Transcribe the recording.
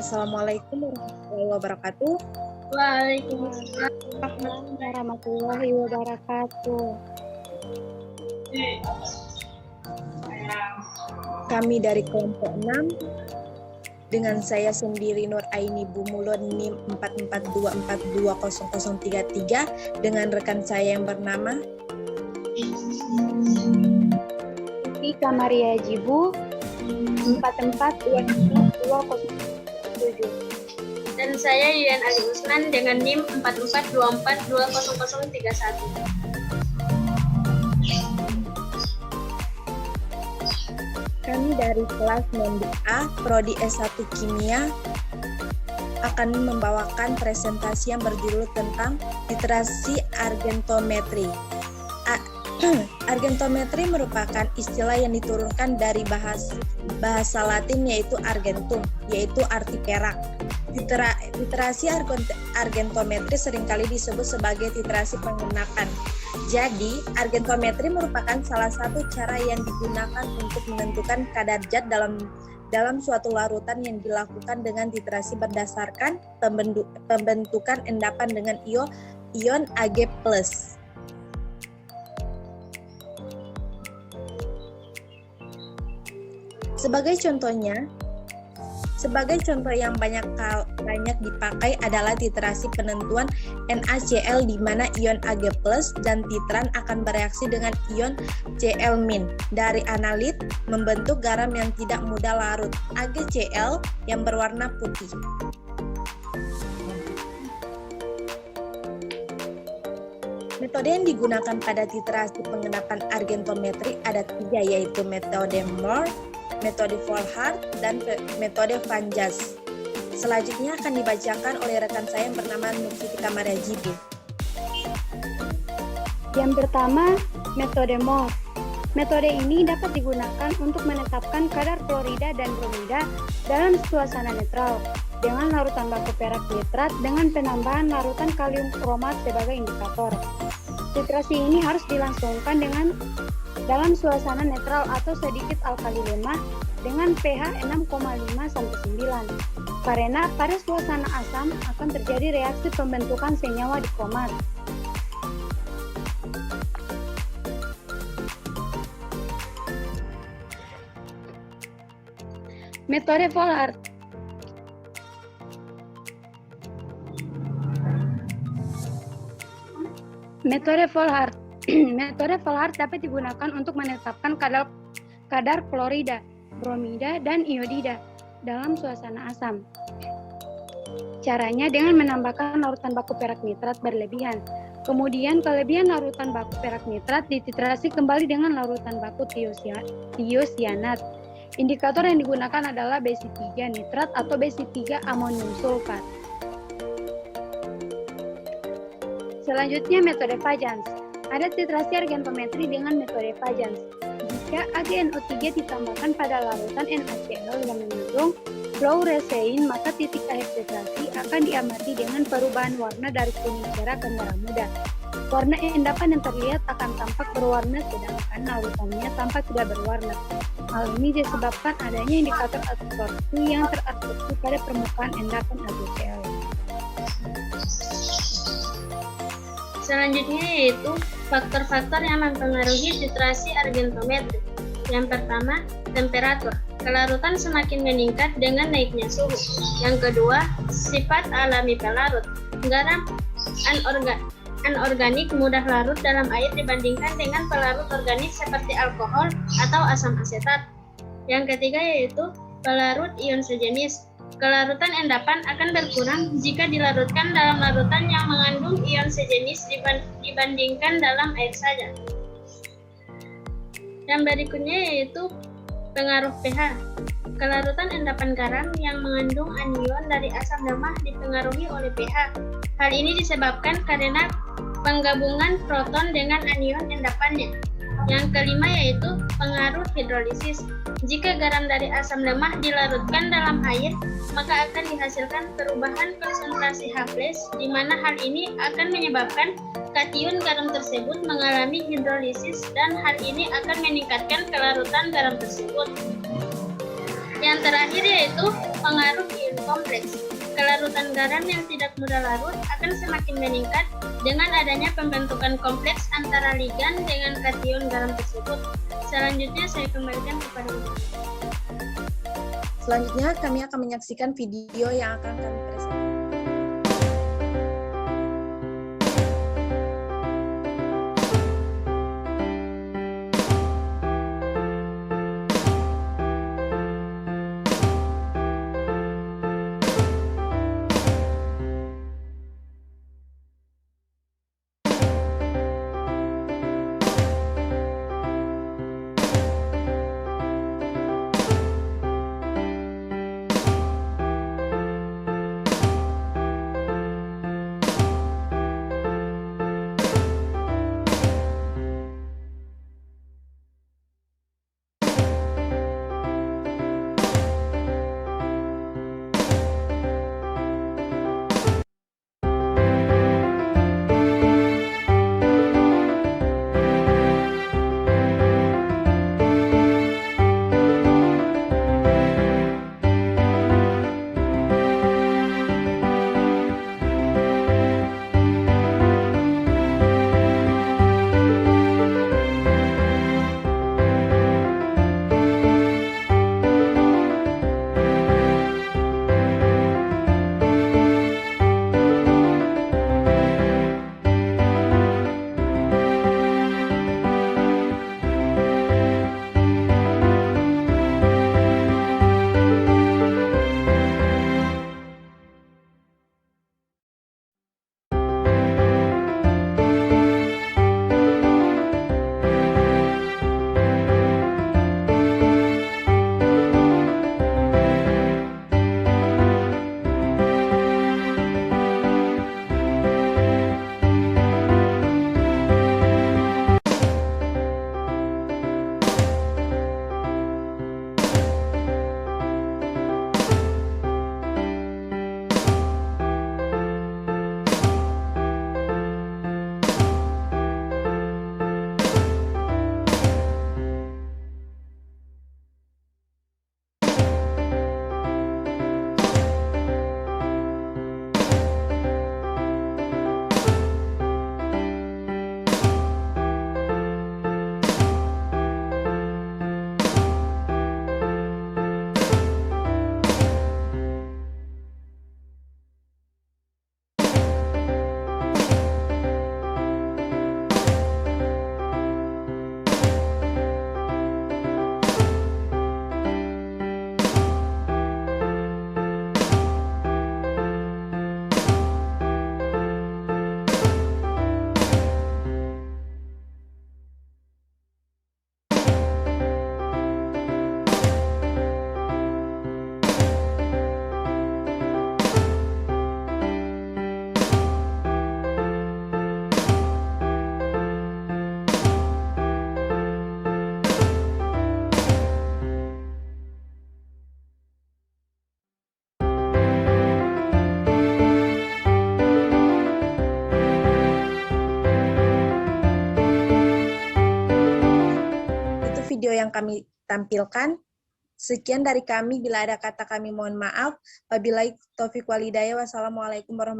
Assalamualaikum warahmatullahi wabarakatuh. Waalaikumsalam. Waalaikumsalam warahmatullahi wabarakatuh. Kami dari kelompok 6 dengan saya sendiri Nur Aini Bumulon NIM 442420033 dengan rekan saya yang bernama Ika Maria Jibu 4424207. Dan saya Yulian Ali Usman dengan NIM 442420031. Kami dari kelas 6A Prodi S1 Kimia akan membawakan presentasi yang berjudul tentang literasi argentometri. Argentometri merupakan istilah yang diturunkan dari bahasa Latin yaitu argentum, yaitu arti perak. Literasi argentometri seringkali disebut sebagai literasi pengenakan. Jadi, argentometri merupakan salah satu cara yang digunakan untuk menentukan kadar zat dalam suatu larutan yang dilakukan dengan literasi berdasarkan pembentukan endapan dengan ion Ag+. Sebagai contoh yang banyak dipakai adalah literasi penentuan NaCl di mana ion Ag+ dan titran akan bereaksi dengan ion Cl- dari analit membentuk garam yang tidak mudah larut, AgCl yang berwarna putih. Metode yang digunakan pada literasi pengendapan argentometri ada 3, yaitu metode Mohr, metode Volhard, dan metode Van Jans. Selanjutnya akan dibacakan oleh rekan saya yang bernama Ika Maria Jibu. Yang pertama, metode Mohr. Metode ini dapat digunakan untuk menetapkan kadar klorida dan bromida dalam suasana netral dengan larutan baku perak nitrat dengan penambahan larutan kalium kromat sebagai indikator. Literasi ini harus dilangsungkan dalam suasana netral atau sedikit alkali lemah dengan pH 6,5-9 karena pada suasana asam akan terjadi reaksi pembentukan senyawa di kromat. Metode Volhard. Metode Volhard dapat digunakan untuk menetapkan kadar klorida, bromida, dan iodida dalam suasana asam. Caranya dengan menambahkan larutan baku perak nitrat berlebihan. Kemudian kelebihan larutan baku perak nitrat dititrasi kembali dengan larutan baku tiosianat. Indikator yang digunakan adalah Bc3 nitrat atau Bc3 amonium sulfat. Selanjutnya metode Van Jans. Ada titrasi argentometri dengan metode Van Jans. Jika AgNO3 ditambahkan pada larutan NaCl yang mengandung fluoresein, maka titik akhir titrasi akan diamati dengan perubahan warna dari kuning cerah ke merah muda. Warna endapan yang terlihat akan tampak berwarna sedangkan larutannya tampak tidak berwarna. Hal ini disebabkan adanya indikator absorpsi yang terabsorpsi pada permukaan endapan AgCl. Selanjutnya yaitu faktor-faktor yang mempengaruhi titrasi argentometri. Yang pertama, temperatur. Kelarutan semakin meningkat dengan naiknya suhu. Yang kedua, sifat alami pelarut. Garam anorganik mudah larut dalam air dibandingkan dengan pelarut organik seperti alkohol atau asam asetat. Yang ketiga yaitu pelarut ion sejenis. Kelarutan endapan akan berkurang jika dilarutkan dalam larutan yang mengandung ion sejenis dibandingkan dalam air saja. Yang berikutnya yaitu pengaruh pH. Kelarutan endapan garam yang mengandung anion dari asam lemah dipengaruhi oleh pH. Hal ini disebabkan karena penggabungan proton dengan anion endapannya. Yang kelima yaitu pengaruh hidrolisis. Jika garam dari asam lemah dilarutkan dalam air, maka akan dihasilkan perubahan konsentrasi H+, di mana hal ini akan menyebabkan kation garam tersebut mengalami hidrolisis dan hal ini akan meningkatkan kelarutan garam tersebut. Yang terakhir yaitu pengaruh ion kompleks. Kelarutan garam yang tidak mudah larut akan semakin meningkat dengan adanya pembentukan kompleks antara ligan dengan kation garam tersebut. Selanjutnya saya kembalikan kepada Ibu. Selanjutnya kami akan menyaksikan video yang akan kami presentasikan. Video yang kami tampilkan. Sekian dari kami, bila ada kata kami mohon maaf. Wabillahi taufiq walhidayah. Wassalamualaikum warahmatullahi wabarakatuh.